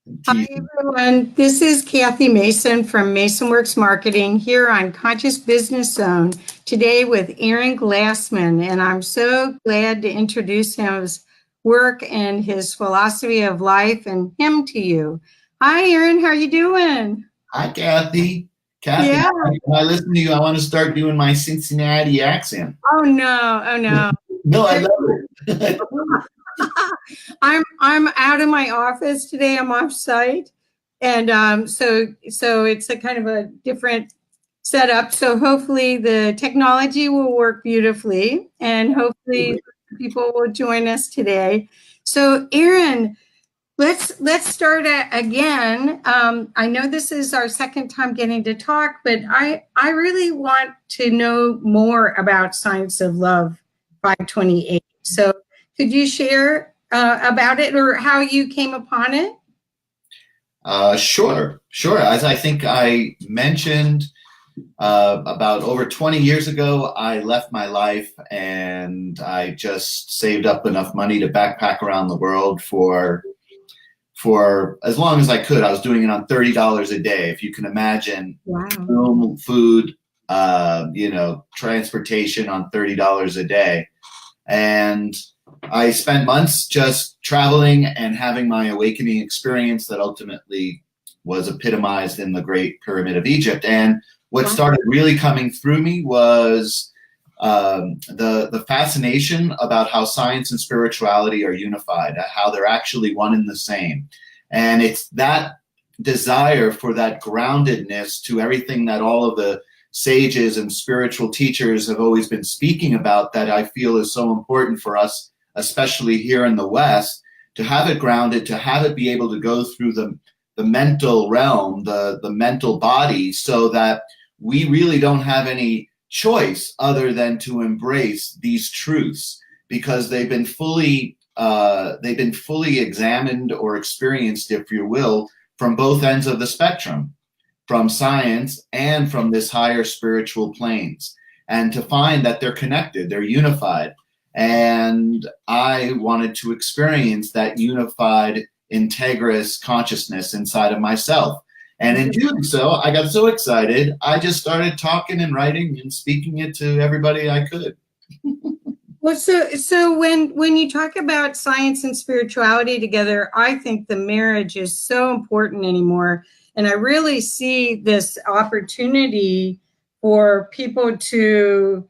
To Hi, you. everyone. This is Kathy Mason from MasonWorks Marketing here on Conscious Business Zone today with Aaron Glassman. And I'm so glad to introduce his work and his philosophy of life and him to you. Hi, Aaron. How are you doing? Hi, Kathy. Kathy, Yeah. when I listen to you, I want to start doing my Cincinnati accent. Oh, no. Oh, no. No, I love it. I'm out of my office today. I'm off site, and so it's a kind of a different setup. So hopefully the technology will work beautifully, and hopefully people will join us today. So Aaron, let's start again. I know this is our second time getting to talk, but I really want to know more about Science of Love 528. So could you share about it or how you came upon it? Sure. As I think I mentioned, about over 20 years ago, I left my life and I just saved up enough money to backpack around the world for as long as I could. I was doing it on $30 a day. If you can imagine, Wow. room, food, transportation on $30 a day. And I spent months just traveling and having my awakening experience that ultimately was epitomized in the Great Pyramid of Egypt. And what started really coming through me was the fascination about how science and spirituality are unified, how they're actually one and the same. And it's that desire for that groundedness to everything that all of the sages and spiritual teachers have always been speaking about that I feel is so important for us, especially here in the West, to have it grounded, to have it be able to go through the mental realm, the mental body, so that we really don't have any choice other than to embrace these truths because they've been fully examined or experienced, if you will, from both ends of the spectrum, from science and from this higher spiritual planes, and to find that they're connected, they're unified. And I wanted to experience that unified, integrous consciousness inside of myself. And in doing so, I got so excited, I just started talking and writing and speaking it to everybody I could. Well, so when you talk about science and spirituality together, I think the marriage is so important anymore. And I really see this opportunity for people to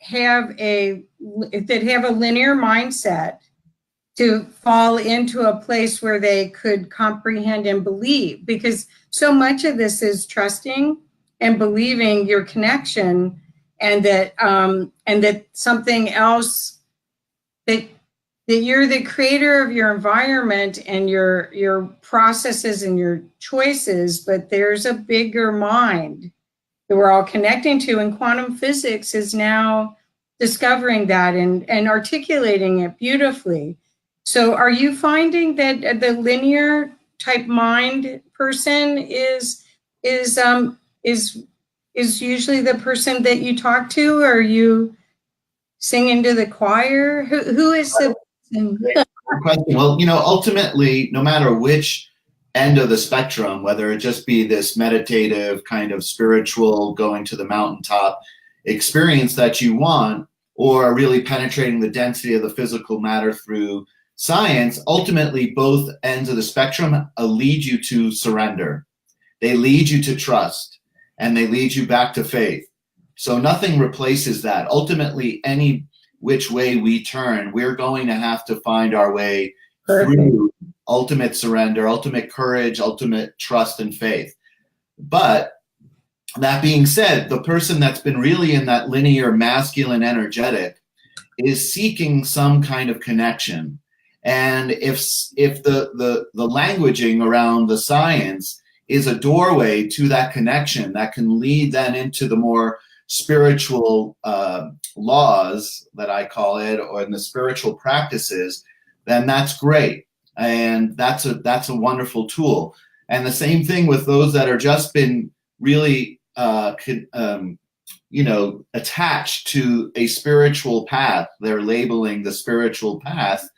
have a linear mindset to fall into a place where they could comprehend and believe, because so much of this is trusting and believing your connection, and that something else, that you're the creator of your environment and your processes and your choices, but there's a bigger mind that we're all connecting to, and quantum physics is now discovering that and articulating it beautifully. So are you finding that the linear type mind person is is usually the person that you talk to, or are you singing to the choir? Who is the person? Well, ultimately, no matter which end of the spectrum, whether it just be this meditative kind of spiritual going to the mountaintop experience that you want, or really penetrating the density of the physical matter through science, ultimately both ends of the spectrum lead you to surrender. They lead you to trust, and they lead you back to faith. So nothing replaces that. Ultimately, any which way we turn, we're going to have to find our way through ultimate surrender, ultimate courage, ultimate trust and faith. But that being said, the person that's been really in that linear masculine energetic is seeking some kind of connection. And if the languaging around the science is a doorway to that connection that can lead then into the more spiritual laws that I call it, or in the spiritual practices, then that's great. And that's a wonderful tool. And the same thing with those that are just been really attached to a spiritual path. They're labeling the spiritual path,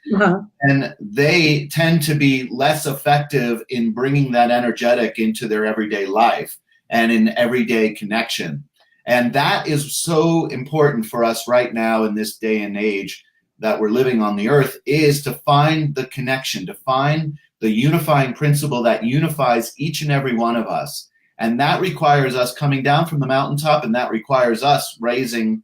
and they tend to be less effective in bringing that energetic into their everyday life and in everyday connection. And that is so important for us right now in this day and age that we're living on the earth, is to find the connection, to find the unifying principle that unifies each and every one of us. And that requires us coming down from the mountaintop, and that requires us raising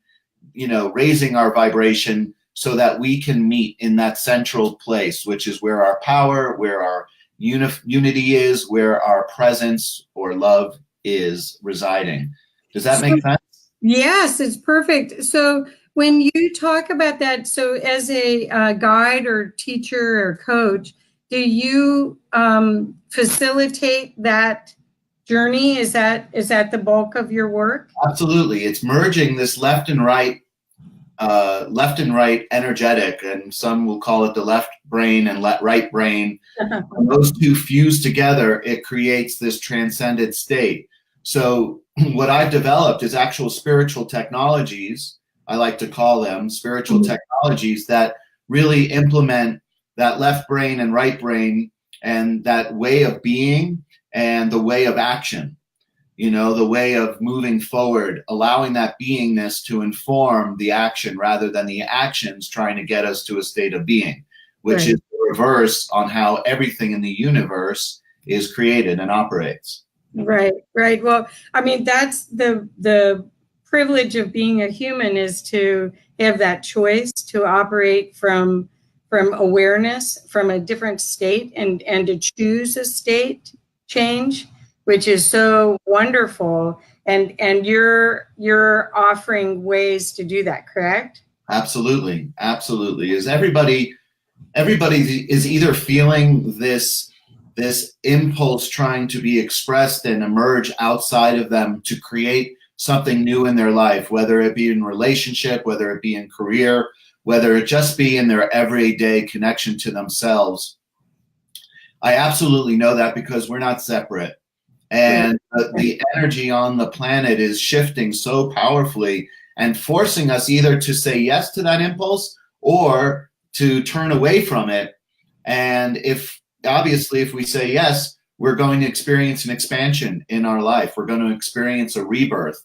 our vibration so that we can meet in that central place, which is where our power, where our unity is, where our presence or love is residing. Does that make sense? Yes, it's perfect. So when you talk about that, so as a guide or teacher or coach, do you facilitate that journey? Is that the bulk of your work? Absolutely. It's merging this left and right energetic, and some will call it the left brain and right brain. When those two fuse together, it creates this transcended state. So what I've developed is actual spiritual technologies, I like to call them spiritual technologies, that really implement that left brain and right brain and that way of being and the way of action, the way of moving forward, allowing that beingness to inform the action rather than the actions trying to get us to a state of being, which is the reverse on how everything in the universe is created and operates. Right. Well, I mean, that's the privilege of being a human, is to have that choice to operate from awareness, from a different state, and to choose a state change, which is so wonderful. And you're offering ways to do that, correct? Absolutely. Is everybody is either feeling this impulse trying to be expressed and emerge outside of them to create something new in their life, whether it be in relationship, whether it be in career, whether it just be in their everyday connection to themselves. I absolutely know that, because we're not separate. And the energy on the planet is shifting so powerfully and forcing us either to say yes to that impulse or to turn away from it. And if we say yes, we're going to experience an expansion in our life. We're going to experience a rebirth.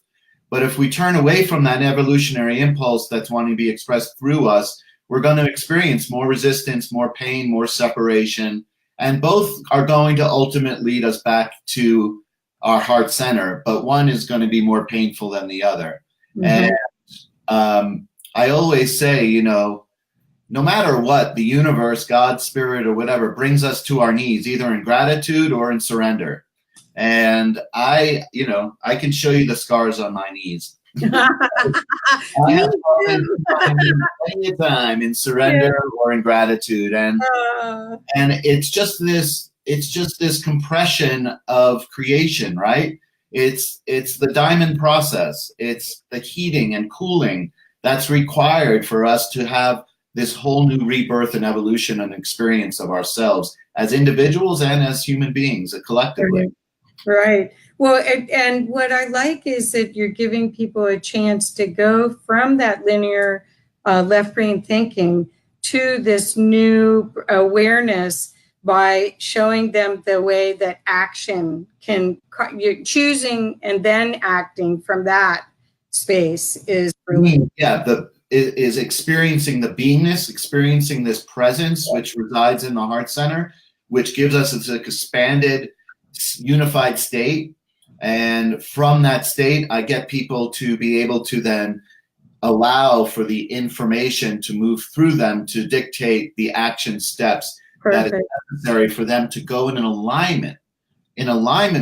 But if we turn away from that evolutionary impulse that's wanting to be expressed through us, we're going to experience more resistance, more pain, more separation. And both are going to ultimately lead us back to our heart center, but one is going to be more painful than the other. And I always say, no matter what, the universe, God, spirit, or whatever brings us to our knees, either in gratitude or in surrender. And I can show you the scars on my knees. I have plenty of time in surrender or in gratitude, and it's just this compression of creation, right? It's the diamond process. It's the heating and cooling that's required for us to have this whole new rebirth and evolution and experience of ourselves as individuals and as human beings collectively. Right. Well, and what I like is that you're giving people a chance to go from that linear left brain thinking to this new awareness by showing them the way that action you're choosing and then acting from that space is really. Is experiencing the beingness, experiencing this presence which resides in the heart center, which gives us this expanded, unified state. And from that state, I get people to be able to then allow for the information to move through them to dictate the action steps that is necessary for them to go in alignment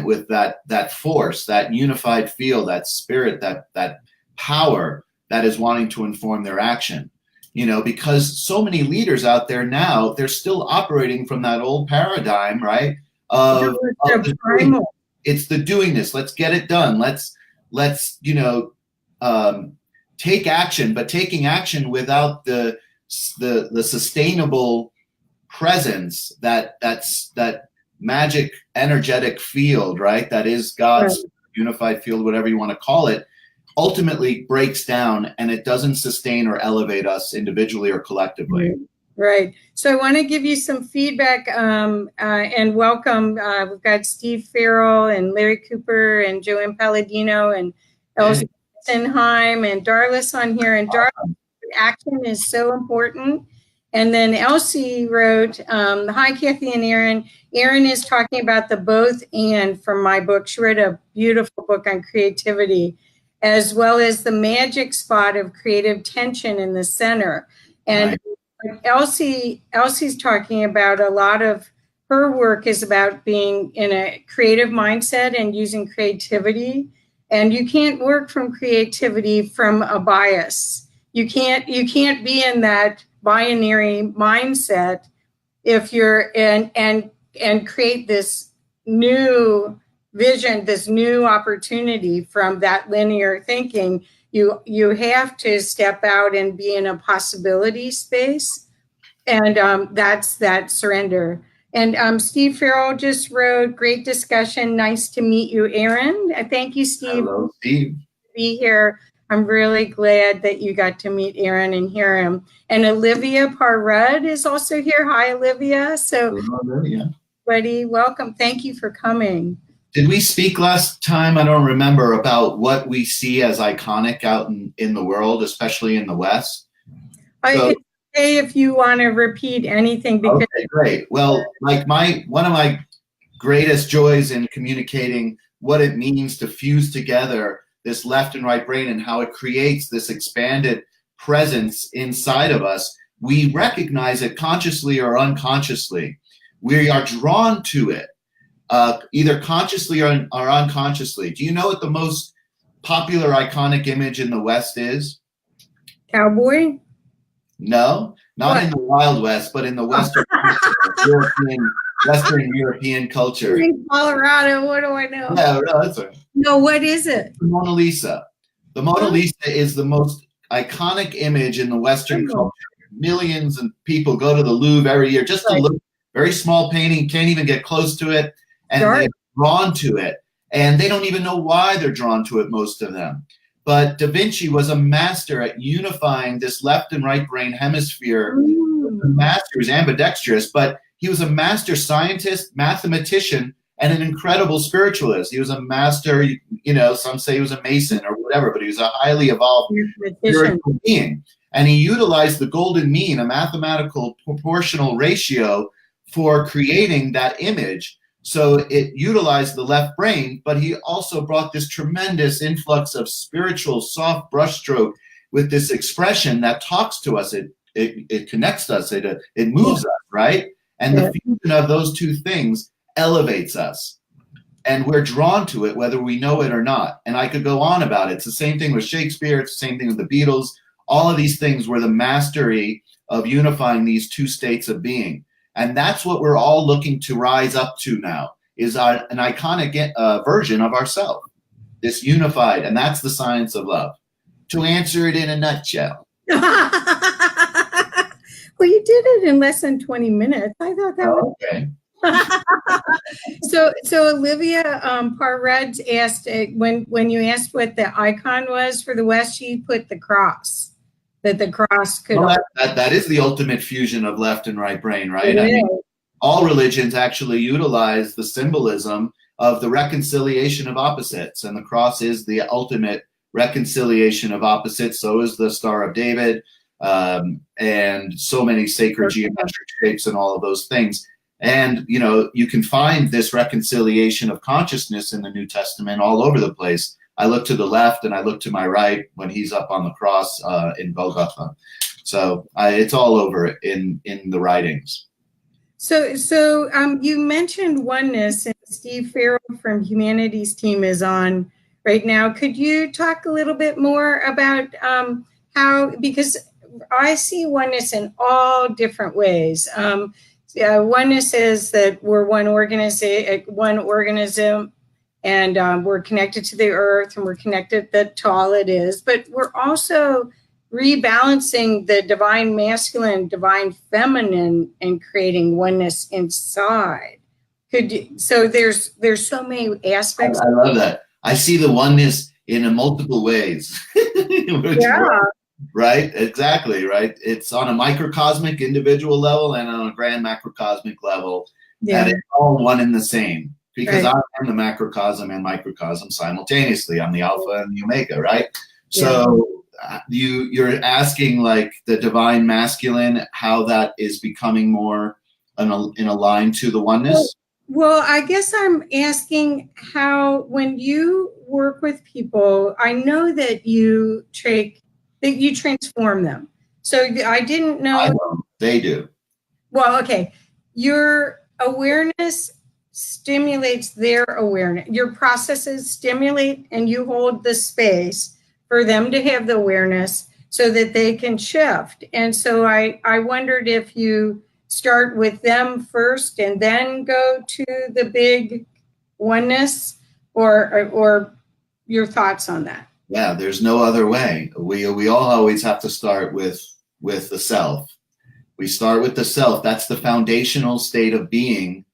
with that force, that unified field, that spirit, that power that is wanting to inform their action. Because so many leaders out there now, they're still operating from that old paradigm, right? It's the doingness. Let's get it done. Let's take action, but taking action without the sustainable presence, that magic energetic field, right? That is God's unified field, whatever you want to call it. ultimately breaks down and it doesn't sustain or elevate us individually or collectively. Right. So I want to give you some feedback and welcome. We've got Steve Farrell and Larry Cooper and Joanne Palladino and Elsie Senheim and Darlis on here. And Darlis, action is so important. And then Elsie wrote, hi, Kathy and Aaron. Aaron is talking about the both and from my book. She wrote a beautiful book on creativity, as well as the magic spot of creative tension in the center. And Elsie's talking about a lot of her work is about being in a creative mindset and using creativity. And you can't work from creativity from a bias. You can't be in that binary mindset if you're and create this new vision, this new opportunity from that linear thinking. You have to step out and be in a possibility space, and that's that surrender. And Steve Farrell just wrote, great discussion. Nice to meet you, Aaron. Thank you, Steve. Hello, Steve. Be here. I'm really glad that you got to meet Aaron and hear him. And Olivia Parrud is also here. Hi, Olivia. So, hello, Olivia. Buddy, welcome. Thank you for coming. Did we speak last time? I don't remember, about what we see as iconic out in the world, especially in the West. It's okay if you want to repeat anything. Because okay, great. Well, like one of my greatest joys in communicating what it means to fuse together this left and right brain and how it creates this expanded presence inside of us, we recognize it consciously or unconsciously. We are drawn to it, either consciously or unconsciously. Do you know what the most popular iconic image in the West is? Cowboy? No, not in the Wild West, but in the Western Western European culture. In Colorado, what do I know? Yeah, no, that's right. No, what is it? The Mona Lisa. The Mona Lisa is the most iconic image in the Western culture. Millions of people go to the Louvre every year just to look. Very small painting, can't even get close to it, and they're drawn to it. And they don't even know why they're drawn to it, most of them. But Da Vinci was a master at unifying this left and right brain hemisphere. He was ambidextrous, but he was a master scientist, mathematician, and an incredible spiritualist. He was a master, some say he was a Mason or whatever, but he was a highly evolved spiritual being. And he utilized the golden mean, a mathematical proportional ratio, for creating that image. So it utilized the left brain, but he also brought this tremendous influx of spiritual soft brushstroke with this expression that talks to us. It connects us. It moves us, right? And the fusion of those two things elevates us. And we're drawn to it, whether we know it or not. And I could go on about it. It's the same thing with Shakespeare. It's the same thing with the Beatles. All of these things were the mastery of unifying these two states of being. And that's what we're all looking to rise up to now, is an iconic version of ourselves, this unified, and that's the science of love. To answer it in a nutshell. Well, you did it in less than 20 minutes. I thought that was okay. So Olivia Parrud asked, when you asked what the icon was for the West, she put the cross. That the cross could. Well, that is the ultimate fusion of left and right brain, right? I mean, all religions actually utilize the symbolism of the reconciliation of opposites, and the cross is the ultimate reconciliation of opposites. So is the Star of David, and so many sacred geometric shapes and all of those things. And you can find this reconciliation of consciousness in the New Testament all over the place. I look to the left and I look to my right when he's up on the cross in Golgotha. So it's all over in the writings. So you mentioned oneness, and Steve Farrell from Humanities Team is on right now. Could you talk a little bit more about how, because I see oneness in all different ways. Oneness is that we're one organism. And we're connected to the earth, and we're connected to all it is. But we're also rebalancing the divine masculine, divine feminine, and creating oneness inside. So there's so many aspects. I love that. I see the oneness in multiple ways. Yeah. Right? Exactly, right? It's on a microcosmic individual level and on a grand macrocosmic level. Yeah. And it's all one and the same. Because Right. I am the macrocosm and microcosm simultaneously. I'm the alpha and the omega, right? Yeah. So you're asking like the divine masculine, how that is becoming more in a line to the oneness. Well, I guess I'm asking how, when you work with people, I know that you transform them. So I didn't know. I don't. They do. Well, okay. Your awareness stimulates their awareness. Your processes stimulate, and you hold the space for them to have the awareness so that they can shift. And so I wondered if you start with them first and then go to the big oneness, or your thoughts on that. Yeah, there's no other way. We all always have to start with the self. We start with the self. That's the foundational state of being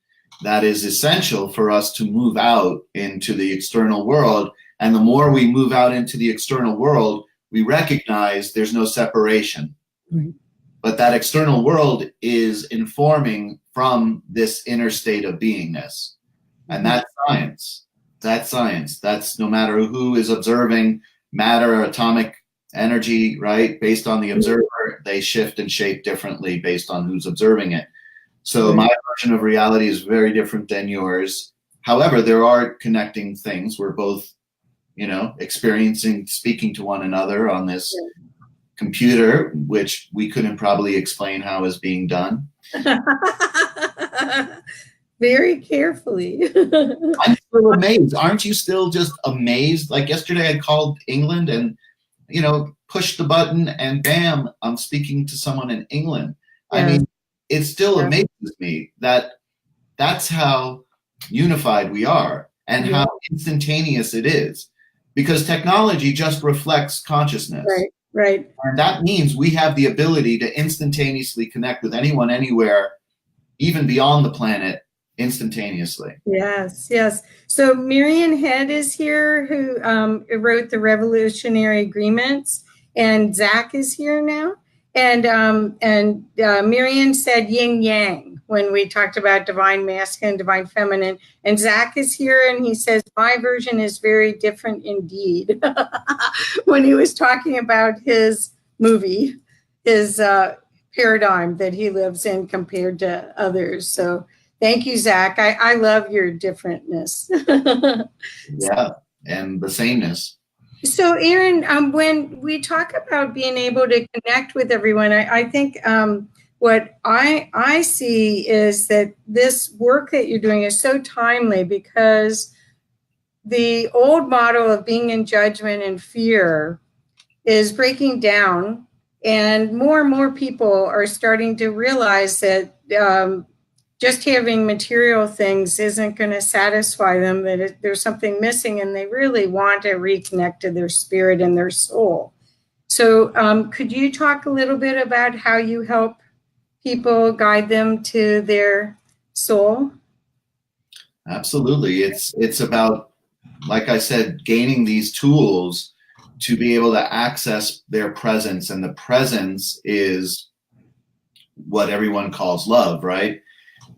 that is essential for us to move out into the external world. And the more we move out into the external world, we recognize there's no separation. Right. But that external world is informing from this inner state of beingness. And that's science. That's science. That's no matter who is observing matter, atomic energy, right? Based on the observer, they shift and shape differently based on who's observing it. So my version of reality is very different than yours. However, there are connecting things. We're both, experiencing, speaking to one another on this computer, which we couldn't probably explain how is being done. Very carefully. I'm still amazed. Aren't you still just amazed? Like yesterday I called England and, pushed the button and bam, I'm speaking to someone in England. Yeah. I mean, it still amazes me that that's how unified we are and how instantaneous it is, because technology just reflects consciousness. Right. And that means we have the ability to instantaneously connect with anyone, anywhere, even beyond the planet, instantaneously. Yes. So Marian Head is here, who wrote the Revolutionary Agreements, and Zach is here now. And Marian said yin yang when we talked about divine masculine, divine feminine. And Zach is here, and he says my version is very different indeed. When he was talking about his movie, his paradigm that he lives in compared to others. So thank you, Zach. I love your differentness. Yeah, and the sameness. So, Aaron, when we talk about being able to connect with everyone, I think what I see is that this work that you're doing is so timely, because the old model of being in judgment and fear is breaking down, and more people are starting to realize that just having material things isn't going to satisfy them, that there's something missing, and they really want to reconnect to their spirit and their soul. So could you talk a little bit about how you help people, guide them to their soul? Absolutely. It's about, like I said, gaining these tools to be able to access their presence. And the presence is what everyone calls love, right?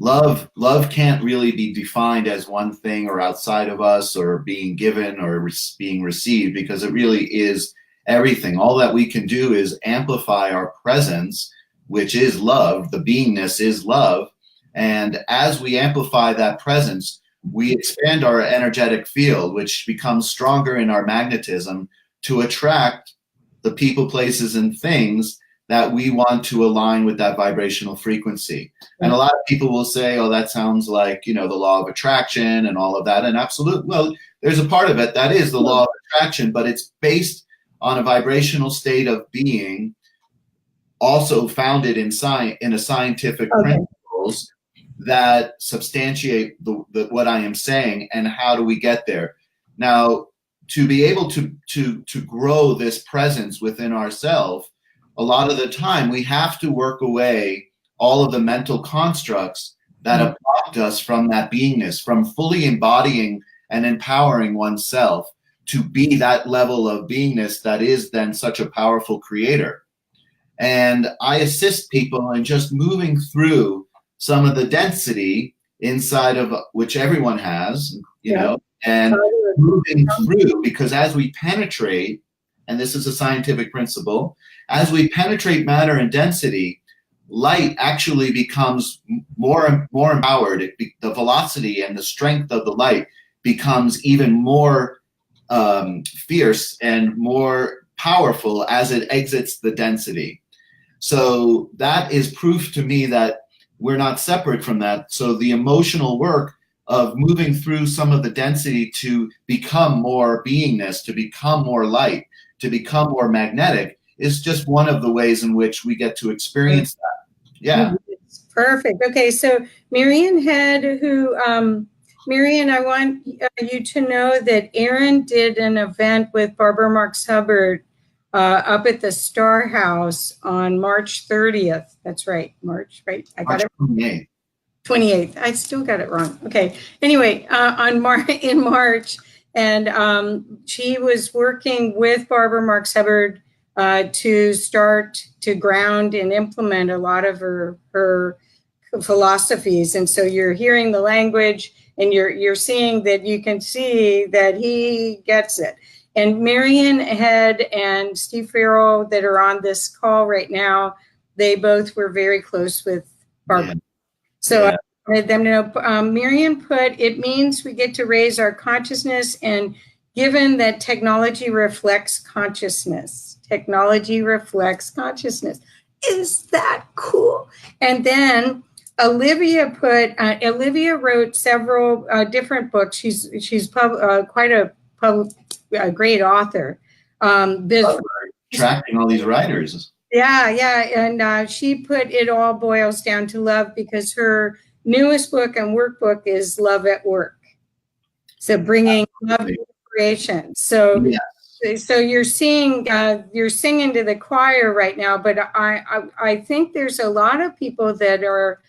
Love can't really be defined as one thing or outside of us or being given or being received, because it really is everything. All that we can do is amplify our presence, which is love. The beingness is love. And as we amplify that presence, we expand our energetic field, which becomes stronger in our magnetism to attract the people, places, and things that we want to align with that vibrational frequency. And a lot of people will say, oh, that sounds like, the law of attraction and all of that. And absolutely, well, there's a part of it that is the law of attraction, but it's based on a vibrational state of being, also founded in a scientific principles that substantiate what I am saying. And how do we get there? Now, to be able to grow this presence within ourselves, a lot of the time we have to work away all of the mental constructs that have blocked us from that beingness, from fully embodying and empowering oneself. to be that level of beingness that is then such a powerful creator. And I assist people in just moving through some of the density inside of which everyone has, you know, and moving through, because as we penetrate, and this is a scientific principle, as we penetrate matter and density, light actually becomes more empowered. The velocity and the strength of the light becomes even more fierce and more powerful as it exits the density. So that is proof to me that we're not separate from that. So the emotional work of moving through some of the density to become more beingness, to become more light, to become more magnetic is just one of the ways in which we get to experience that. Yeah. Perfect. Okay, so Marian Marian, I want you to know that Aaron did an event with Barbara Marx Hubbard up at the Star House on March 30th. That's right, March, right? I got March it. 28th. I still got it wrong. Okay. Anyway, in March, and she was working with Barbara Marx Hubbard to start to ground and implement a lot of her philosophies. And so you're hearing the language, and you're seeing that you can see that he gets it. And Marian Head and Steve Farrell that are on this call right now, they both were very close with Barbara. Yeah. So I wanted them to know, Marian put, it means we get to raise our consciousness, and given that technology reflects consciousness. Technology reflects consciousness. Is that cool? And then Olivia wrote several different books. She's quite a great author. Tracking all these writers. Yeah. And she put it all boils down to love, because her newest book and workbook is Love at Work. So bringing love to creation. So, so you're singing to the choir right now, but I think there's a lot of people that are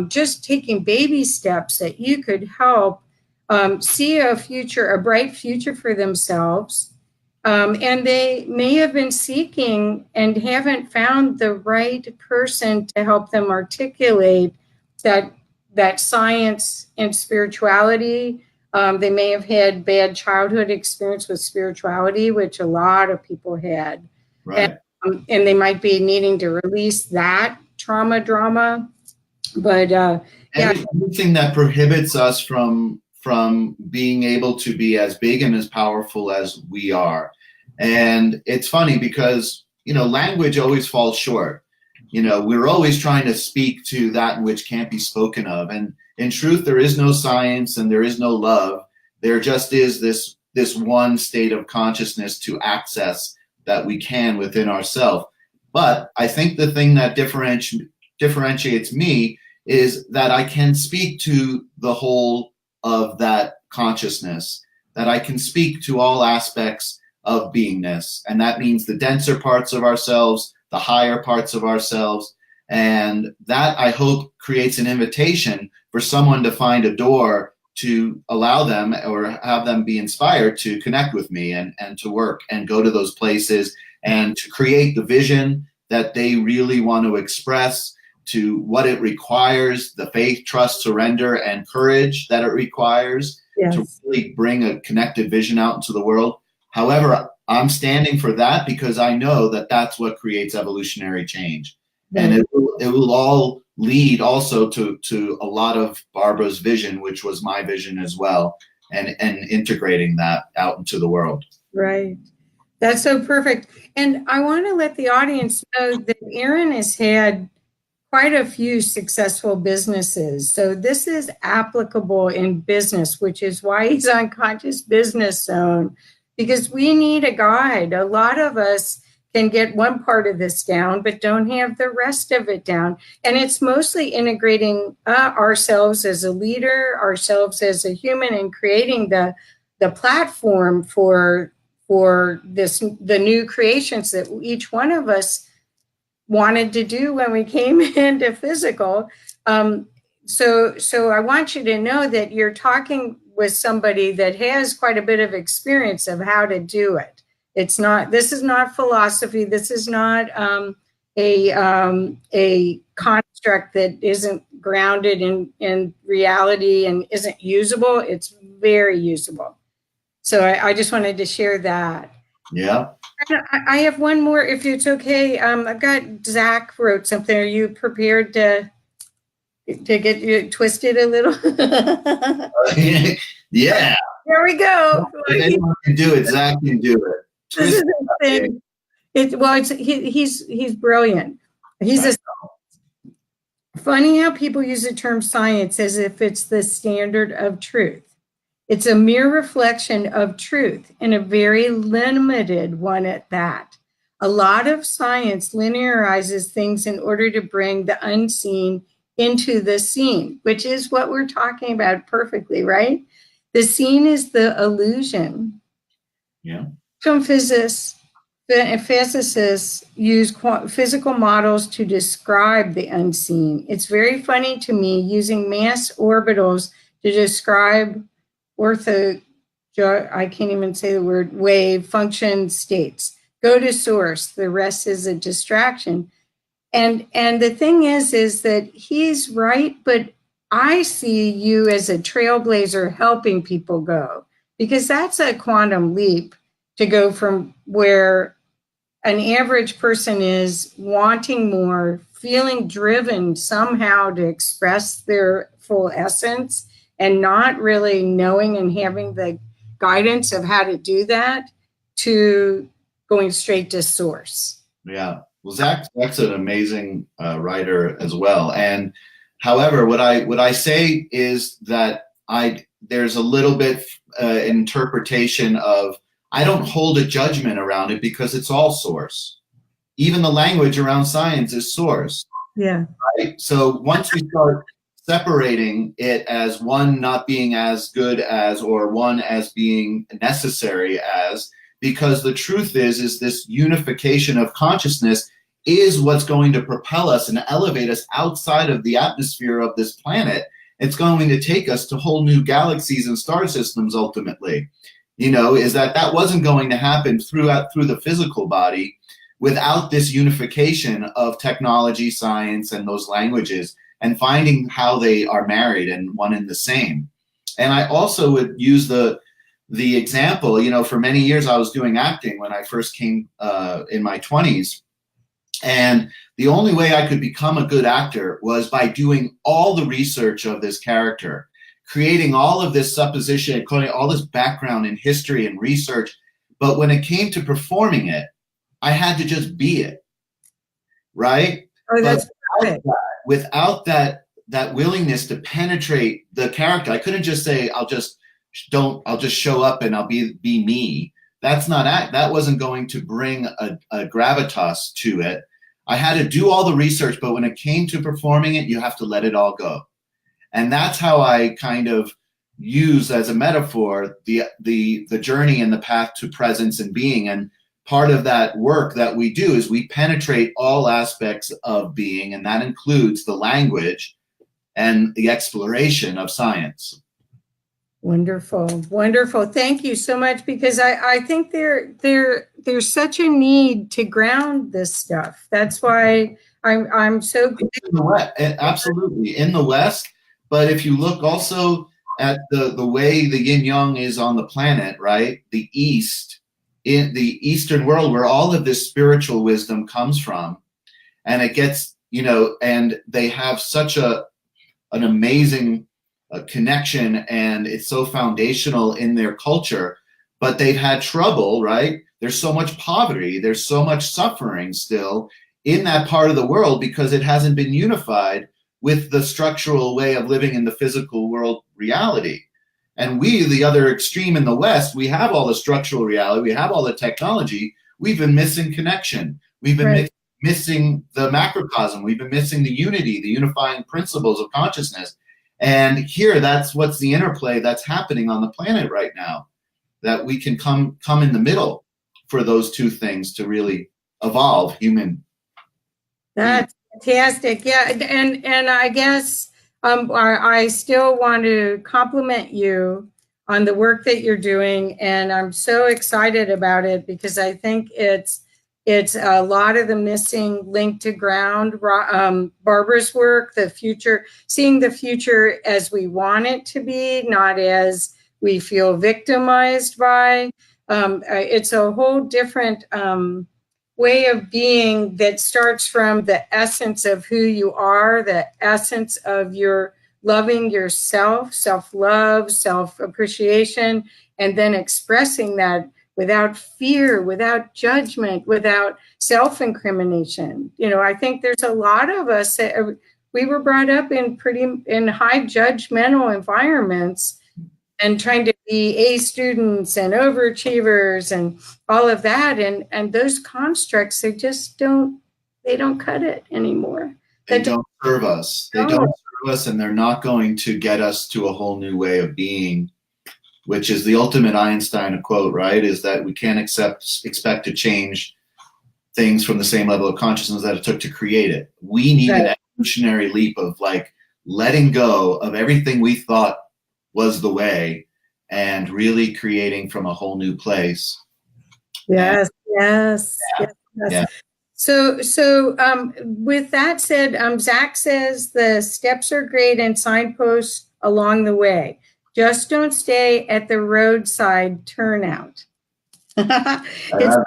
just taking baby steps that you could help see a bright future for themselves. And they may have been seeking and haven't found the right person to help them articulate that science and spirituality. They may have had bad childhood experience with spirituality, which a lot of people had. Right. And they might be needing to release that drama. But anything that prohibits us from being able to be as big and as powerful as we are. And it's funny because, language always falls short. We're always trying to speak to that which can't be spoken of. And in truth, there is no science and there is no love. There just is this one state of consciousness to access that we can within ourselves. But I think the thing that differentiates me is that I can speak to the whole of that consciousness, that I can speak to all aspects of beingness. And that means the denser parts of ourselves, the higher parts of ourselves. And that, I hope, creates an invitation for someone to find a door to allow them or have them be inspired to connect with me and to work and go to those places and to create the vision that they really want to express, to what it requires, the faith, trust, surrender, and courage that it requires to really bring a connected vision out into the world. However, I'm standing for that because I know that that's what creates evolutionary change. And it will all lead also to a lot of Barbara's vision, which was my vision as well, and integrating that out into the world. Right. That's so perfect. And I want to let the audience know that Aaron has had quite a few successful businesses. So this is applicable in business, which is why he's on Conscious Business Zone, because we need a guide. A lot of us can get one part of this down, but don't have the rest of it down. And it's mostly integrating ourselves as a leader, ourselves as a human, and creating the platform for the new creations that each one of us wanted to do when we came into physical. So I want you to know that you're talking with somebody that has quite a bit of experience of how to do it. This is not philosophy. This is not a construct that isn't grounded in reality and isn't usable. It's very usable. So I just wanted to share that. Yeah. I have one more, if it's okay. I've got Zach wrote something. Are you prepared to get you twisted a little? Yeah. There we go. If anyone can do it, Zach can do it. This is the thing. He's brilliant. Funny how people use the term science as if it's the standard of truth. It's a mere reflection of truth, and a very limited one at that. A lot of science linearizes things in order to bring the unseen into the seen, which is what we're talking about perfectly, right? The seen is the illusion. Yeah. Some physicists use physical models to describe the unseen. It's very funny to me using mass orbitals to describe I can't even say the word, wave function states. Go to source. The rest is a distraction. And the thing is that he's right, but I see you as a trailblazer helping people go, because that's a quantum leap to go from where an average person is wanting more, feeling driven somehow to express their full essence and not really knowing and having the guidance of how to do that, to going straight to source. Yeah. Well, Zach's an amazing writer as well. And however, what I say is that there's a little bit interpretation of, I don't hold a judgment around it because it's all source. Even the language around science is source. Yeah. Right. So once we start separating it as one not being as good as, or one as being necessary as, because the truth is this unification of consciousness is what's going to propel us and elevate us outside of the atmosphere of this planet. It's going to take us to whole new galaxies and star systems ultimately. Is that wasn't going to happen through the physical body without this unification of technology, science, and those languages, and finding how they are married and one and the same. And I also would use the example, for many years I was doing acting when I first came in my 20s. And the only way I could become a good actor was by doing all the research of this character, creating all of this supposition, all this background in history and research. But when it came to performing it, I had to just be it, right? Oh, that's but without that willingness to penetrate the character, I couldn't just say, I'll just show up and I'll be me. That wasn't going to bring a gravitas to it. I had to do all the research, but when it came to performing it, you have to let it all go. And that's how I kind of use as a metaphor the journey and the path to presence and being. And part of that work that we do is we penetrate all aspects of being, and that includes the language and the exploration of science. Wonderful, wonderful. Thank you so much, because I think there's such a need to ground this stuff. That's why I'm so in the West, absolutely in the West. But if you look also at the way the yin yang is on the planet, right? The East, in the Eastern world, where all of this spiritual wisdom comes from, and it gets, and they have such an amazing connection, and it's so foundational in their culture, but they've had trouble, right? There's so much poverty, there's so much suffering still in that part of the world because it hasn't been unified with the structural way of living in the physical world reality. And we, the other extreme in the West, we have all the structural reality, we have all the technology, we've been missing connection. We've been missing the macrocosm, we've been missing the unity, the unifying principles of consciousness. And here, that's what's the interplay that's happening on the planet right now, that we can come in the middle for those two things to really evolve human. That's fantastic. Yeah, and I guess I still want to compliment you on the work that you're doing, and I'm so excited about it because I think it's a lot of the missing link to ground. Barbara's work, the future, seeing the future as we want it to be, not as we feel victimized by. It's a whole different way of being that starts from the essence of who you are, the essence of your loving yourself, self-love, self-appreciation, and then expressing that without fear, without judgment, without self-incrimination. I think there's a lot of us that we were brought up in high judgmental environments and trying to be A students and overachievers and all of that. And those constructs, they don't cut it anymore. They don't serve us. They don't serve us, and they're not going to get us to a whole new way of being, which is the ultimate Einstein quote, right? Is that we can't expect to change things from the same level of consciousness that it took to create it. We need an evolutionary leap of like letting go of everything we thought was the way and really creating from a whole new place. Yes. Yeah. So with that said, Zach says the steps are great and signposts along the way. Just don't stay at the roadside turnout. It's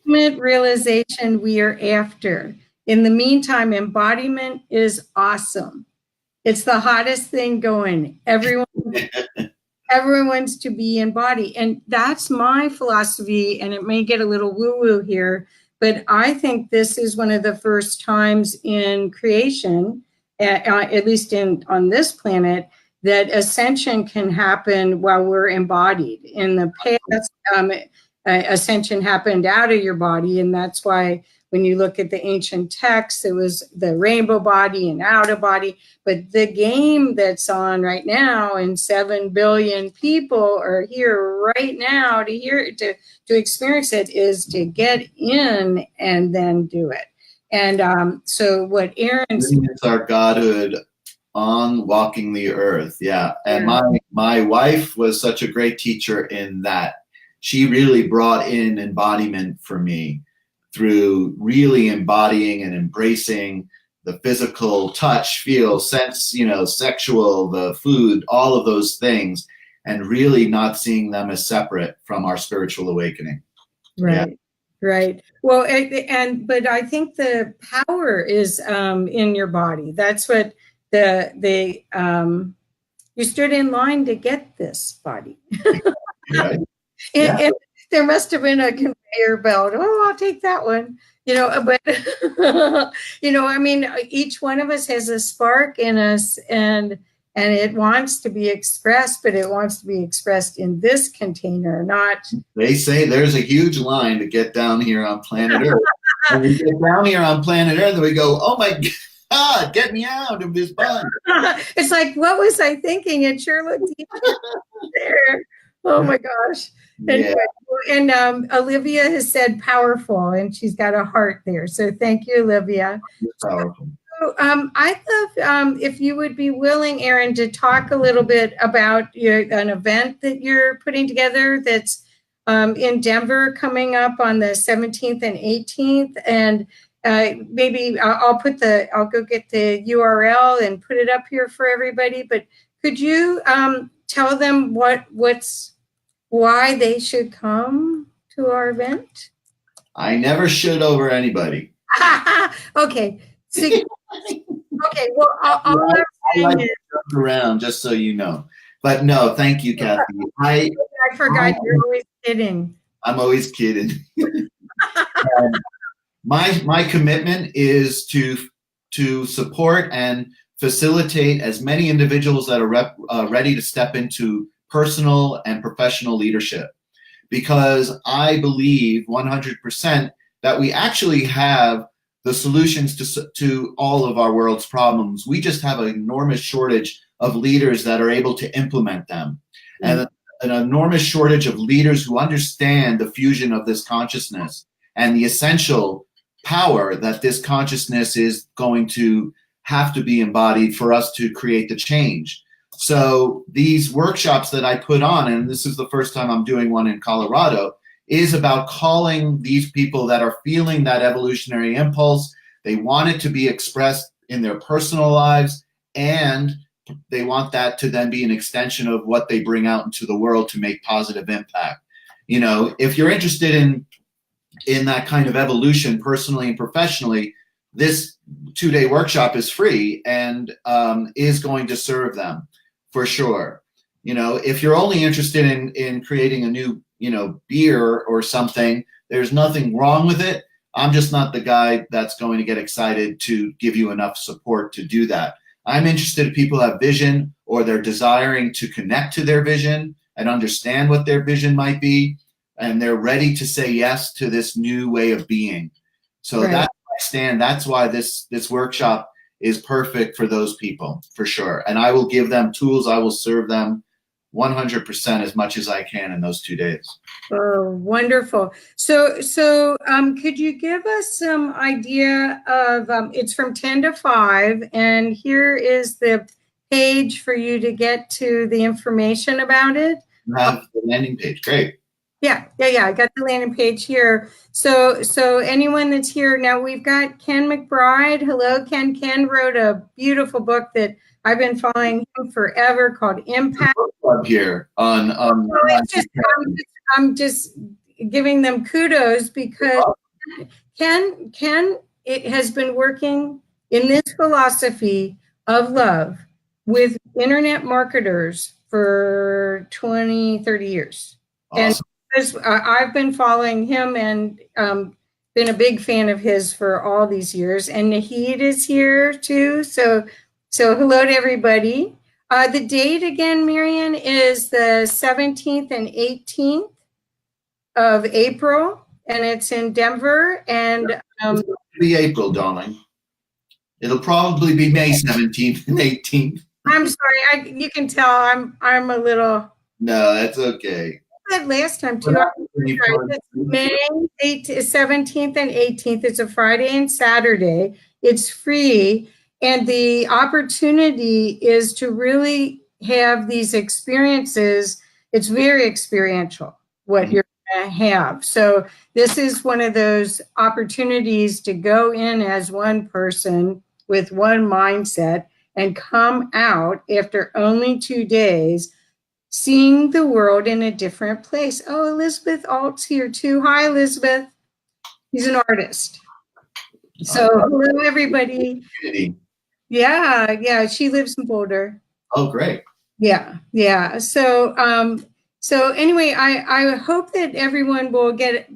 ultimate realization we are after. In the meantime, embodiment is awesome. It's the hottest thing going. Everyone wants to be embodied. And that's my philosophy, and it may get a little woo-woo here, but I think this is one of the first times in creation, at least on this planet, that ascension can happen while we're embodied. In the past, ascension happened out of your body, and that's why when you look at the ancient texts, it was the rainbow body and out of body. But the game that's on right now, and 7 billion people are here right now to experience it, is to get in and then do it. And so what Aaron's... It's our godhood on walking the earth. Yeah. And my wife was such a great teacher in that. She really brought in embodiment for me through really embodying and embracing the physical touch, feel, sense, sexual, the food, all of those things, and really not seeing them as separate from our spiritual awakening. Right. Yeah. Right. Well, but I think the power is in your body. That's what you stood in line to get this body. Right. And there must have been a conveyor belt. Oh, I'll take that one. But I mean, each one of us has a spark in us, and it wants to be expressed, but it wants to be expressed in this container, not... They say there's a huge line to get down here on planet Earth. And we get down here on planet Earth and we go, oh my God, get me out of this bun. It's like, what was I thinking? It sure looked there. Oh my gosh. Yeah. And Olivia has said powerful, and she's got a heart there. So thank you, Olivia. It's powerful. So I'd love if you would be willing, Aaron, to talk a little bit about an event that you're putting together that's in Denver coming up on the 17th and 18th. And maybe I'll go get the URL and put it up here for everybody. But could you tell them why they should come to our event? I never should over anybody. Okay. So, okay. Well, all I'm saying is, jump around, just so you know. But no, thank you, Kathy. I forgot you're always kidding. I'm always kidding. My commitment is to support and facilitate as many individuals that are ready to step into personal and professional leadership, because I believe 100% that we actually have the solutions to all of our world's problems. We just have an enormous shortage of leaders that are able to implement them, and an enormous shortage of leaders who understand the fusion of this consciousness and the essential power that this consciousness is going to have to be embodied for us to create the change. So these workshops that I put on, and this is the first time I'm doing one in Colorado, is about calling these people that are feeling that evolutionary impulse. They want it to be expressed in their personal lives, and they want that to then be an extension of what they bring out into the world to make positive impact. You know, if you're interested in that kind of evolution personally and professionally, this 2-day workshop is free and is going to serve them for sure. You know, if you're only interested in creating a new, you know, beer or something, there's nothing wrong with it. I'm just not the guy that's going to get excited to give you enough support to do that. I'm interested in people who have vision, or they're desiring to connect to their vision and understand what their vision might be, and they're ready to say yes to this new way of being. So Right. that's why I stand. That's why this workshop is perfect for those people, for sure. And I will give them tools. I will serve them 100% as much as I can in those 2 days. Oh, wonderful. So, could you give us some idea of, it's from 10 to 5, and here is the page for you to get to the information about it. You have the landing page. Great. Yeah. I got the landing page here. So anyone that's here now, we've got Ken McBride. Hello, Ken. Ken wrote a beautiful book that I've been following him forever called Impact. Up here on I'm just giving them kudos because Ken it has been working in this philosophy of love with internet marketers for 20, 30 years. Awesome. And because I've been following him and been a big fan of his for all these years. And Nahid is here too. So hello to everybody. The date again, Marian, is the 17th and 18th of April, and it's in Denver. And it'll be April, darling. It'll probably be May 17th and 18th. I'm sorry, you can tell I'm a little. No, that's okay. That last time too. May 17th and 18th. It's a Friday and Saturday. It's free. And the opportunity is to really have these experiences. It's very experiential, what you're going to have. So this is one of those opportunities to go in as one person with one mindset and come out after only 2 days, seeing the world in a different place. Oh, Elizabeth Alt's here too. Hi, Elizabeth. He's an artist. So hello, everybody. Yeah. She lives in Boulder. Oh, great. Yeah. So anyway, I hope that everyone will get it.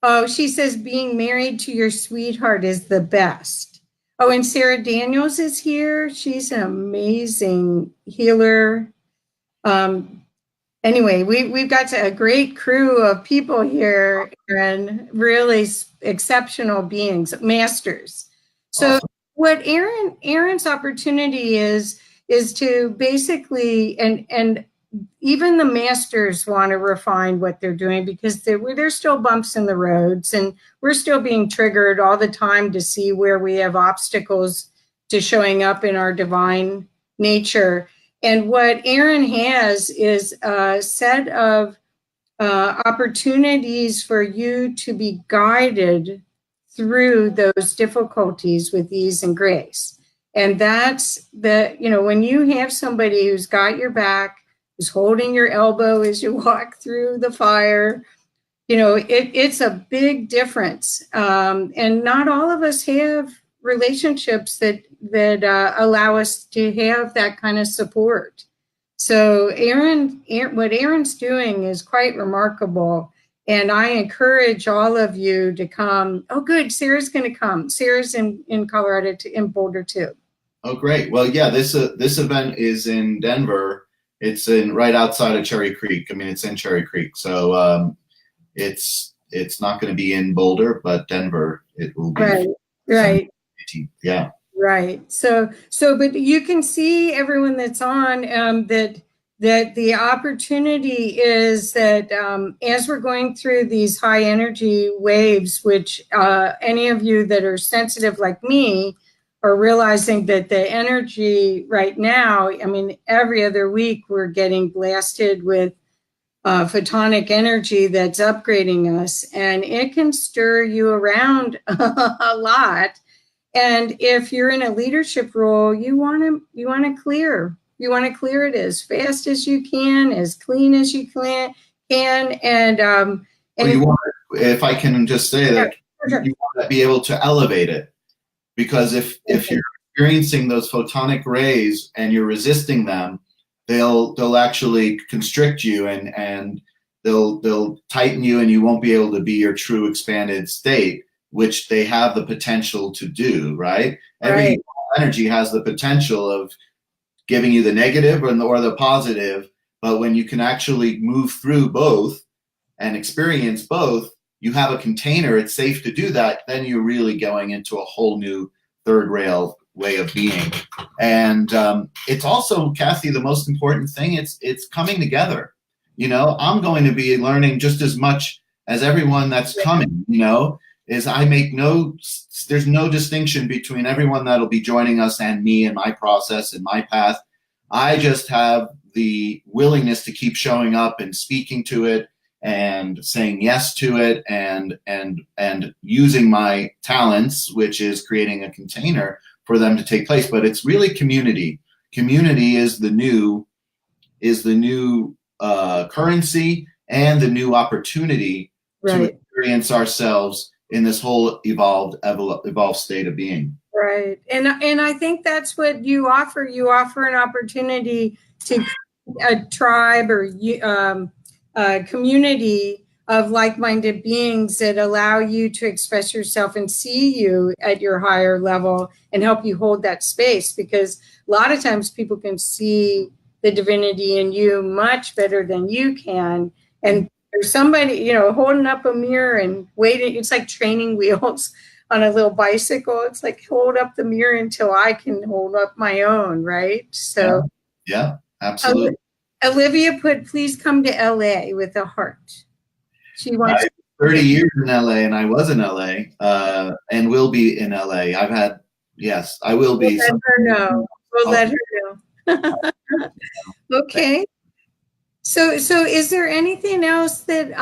Oh, she says being married to your sweetheart is the best. Oh, and Sarah Daniels is here. She's an amazing healer. Anyway, we've got a great crew of people here and really exceptional beings, masters. So awesome. What Aaron's opportunity is to basically, and even the masters want to refine what they're doing because there's still bumps in the roads and we're still being triggered all the time to see where we have obstacles to showing up in our divine nature. And what Aaron has is a set of opportunities for you to be guided through those difficulties with ease and grace. And that's when you have somebody who's got your back, who's holding your elbow as you walk through the fire, it's a big difference. And not all of us have relationships that allow us to have that kind of support. So what Aaron's doing is quite remarkable. And I encourage all of you to come. Oh, good. Sarah's going to come. Sarah's in Colorado, in Boulder too. Oh, great. Well, yeah, this event is in Denver. It's right outside of Cherry Creek. I mean, it's in Cherry Creek. So it's not going to be in Boulder, but Denver, it will be. Right. Yeah. Right. So, but you can see everyone that's on that the opportunity is that as we're going through these high energy waves, which any of you that are sensitive like me are realizing that the energy right now, I mean, every other week we're getting blasted with photonic energy that's upgrading us, and it can stir you around a lot. And if you're in a leadership role, you want to clear it as fast as you can, as clean as you can, and Well, you want, if I can just say that, you want to be able to elevate it, because if you're experiencing those photonic rays and you're resisting them, they'll actually constrict you, and they'll tighten you, and you won't be able to be your true expanded state, which they have the potential to do, right? Every energy has the potential of giving you the negative or the positive, but when you can actually move through both and experience both, you have a container, it's safe to do that, then you're really going into a whole new third rail way of being. And it's also, Kathy, the most important thing, it's coming together. You know, I'm going to be learning just as much as everyone that's coming, you know, is I make there's no distinction between everyone that'll be joining us and me and my process and my path. I just have the willingness to keep showing up and speaking to it and saying yes to it, and using my talents, which is creating a container for them to take place. But it's really community. Community is the new currency and the new opportunity to experience ourselves in this whole evolved state of being. Right. And I think that's what you offer. You offer an opportunity to a tribe or a community of like-minded beings that allow you to express yourself and see you at your higher level and help you hold that space, because a lot of times people can see the divinity in you much better than you can. And there's somebody, you know, holding up a mirror and waiting. It's like training wheels on a little bicycle. It's like, hold up the mirror until I can hold up my own, right? So yeah, absolutely. Olivia put, please come to LA with a heart. She wants 30 years in LA, and I was in LA, and will be in LA. Yes, I will be. We'll let her know. We'll let her know. Okay. So is there anything else that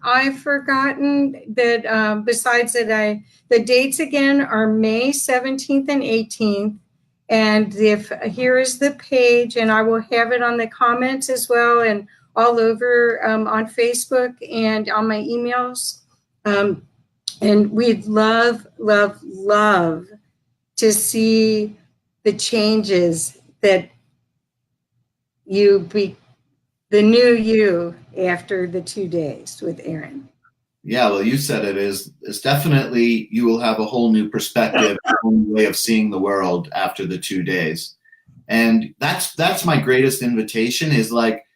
I've forgotten that besides that the dates again are May 17th and 18th. And if here is the page, and I will have it on the comments as well and all over on Facebook and on my emails. And we'd love, love, love to see the changes that the new you after the 2 days with Aaron. Yeah, well, you said it's definitely, you will have a whole new perspective, a whole new way of seeing the world after the 2 days. And that's my greatest invitation, is like,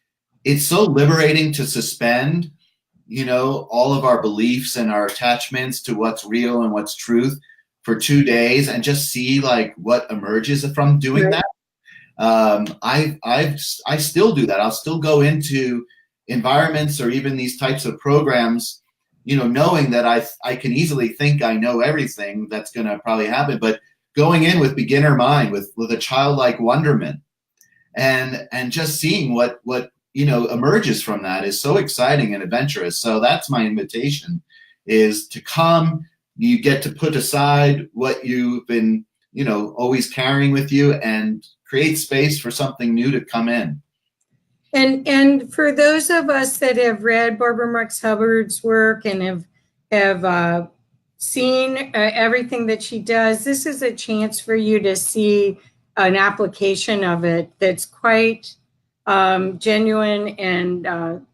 it's so liberating to suspend, you know, all of our beliefs and our attachments to what's real and what's truth for 2 days, and just see like what emerges from doing that. I still do that. I'll still go into environments or even these types of programs, you know, knowing that I can easily think I know everything that's going to probably happen, but going in with beginner mind, with a childlike wonderment, and just seeing what you know emerges from that is so exciting and adventurous. So that's my invitation, is to come. You get to put aside what you've been, you know, always carrying with you, and create space for something new to come in. And for those of us that have read Barbara Marx Hubbard's work and have seen everything that she does, this is a chance for you to see an application of it that's quite genuine and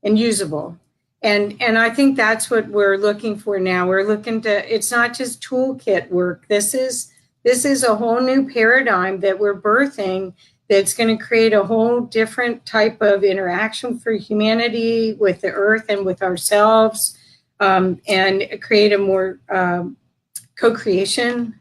usable. And I think that's what we're looking for now. We're looking to, it's not just toolkit work. This is a whole new paradigm that we're birthing that's going to create a whole different type of interaction for humanity with the earth and with ourselves, and create a more co-creation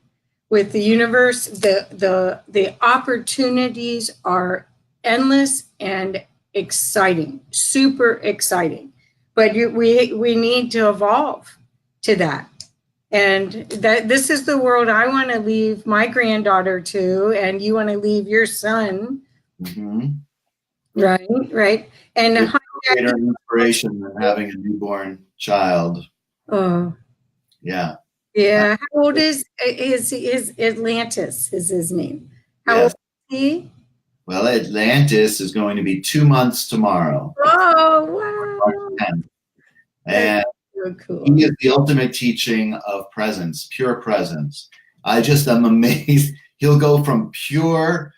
with the universe. The opportunities are endless and exciting, super exciting. But we need to evolve to that. And that this is the world I want to leave my granddaughter to, and you want to leave your son. Mm-hmm. Right. And There's no greater inspiration than having a newborn child. oh, Yeah. yeah. How old is Atlantis? Is his name? How Yes. old is he? Well, Atlantis is going to be 2 months tomorrow. Oh, wow. March 10th. That's And so cool. he is the ultimate teaching of presence, pure presence. I just am amazed. He'll go from pure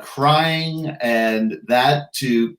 crying and that to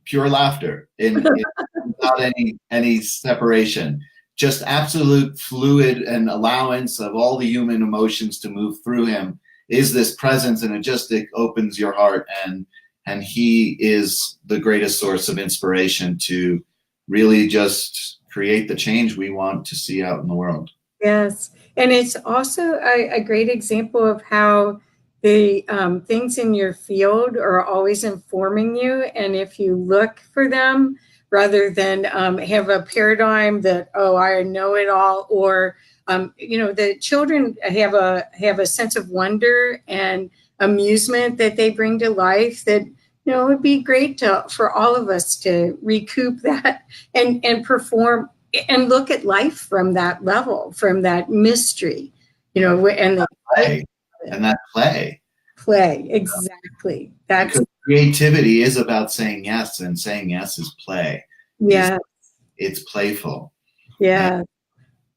pure laughter without any separation. Just absolute fluid and allowance of all the human emotions to move through him is this presence, and it opens your heart, and he is the greatest source of inspiration to really just create the change we want to see out in the world. Yes. And it's also a great example of how the things in your field are always informing you. And if you look for them rather than have a paradigm that, oh, I know it all, or, the children have a sense of wonder and amusement that they bring to life that, it would be great for all of us to recoup that and perform and look at life from that level, from that mystery, and the play. Exactly. Because creativity is about saying yes, and saying yes is play. Yeah. It's playful. Yeah. And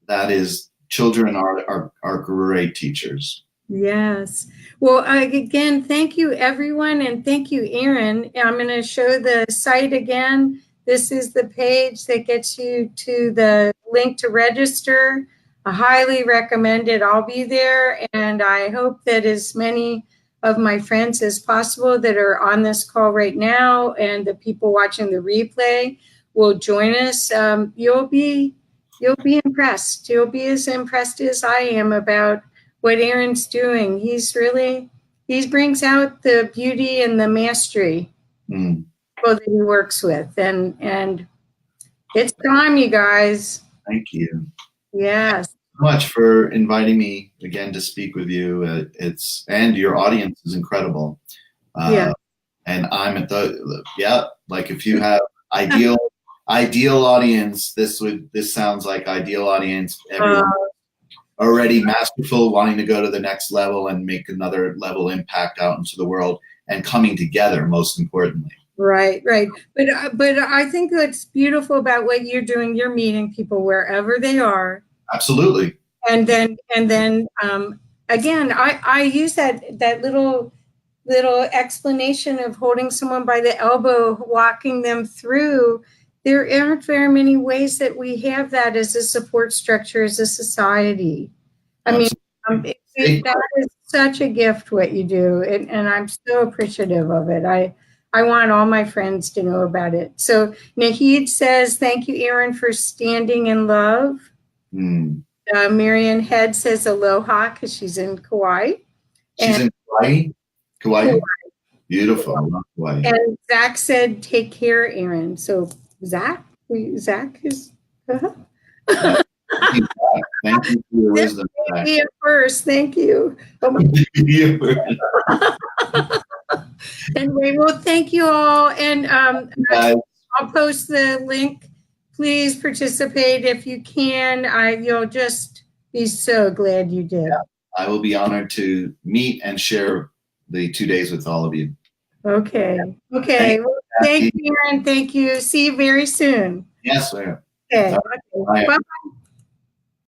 that is, children are great teachers. Yes. Well, again, thank you, everyone. And thank you, Aaron. I'm going to show the site again. This is the page that gets you to the link to register. I highly recommend it. I'll be there. And I hope that as many of my friends as possible that are on this call right now and the people watching the replay will join us. You'll be impressed. You'll be as impressed as I am about what Aaron's doing. He brings out the beauty and the mastery people that he works with. And it's time, you guys. Thank you. Yes. Thank you so much for inviting me again to speak with you. And your audience is incredible. Yeah. And I'm at like if you have ideal audience, this sounds like ideal audience. Everyone already masterful, wanting to go to the next level and make another level impact out into the world, and coming together, most importantly. Right. But I think what's beautiful about what you're doing, you're meeting people wherever they are. Absolutely. And then again, I use that little explanation of holding someone by the elbow, walking them through. There aren't very many ways that we have that as a support structure, as a society. I mean, that is such a gift what you do, and I'm so appreciative of it. I want all my friends to know about it. So Nahid says, thank you, Aaron, for standing in love. Marian Head says aloha because she's in Kauai. She's in Kauai? Kauai? Beautiful. I love Kauai. And Zach said, take care, Aaron. So Zach is... Thank you for your wisdom. Me first. Thank you. Anyway, well, thank you all. And I'll post the link. Please participate if you can. You'll just be so glad you did. Yeah, I will be honored to meet and share the 2 days with all of you. Okay. Thank you, Aaron. Thank you. See you very soon. Yes, ma'am. Okay. Bye. Bye.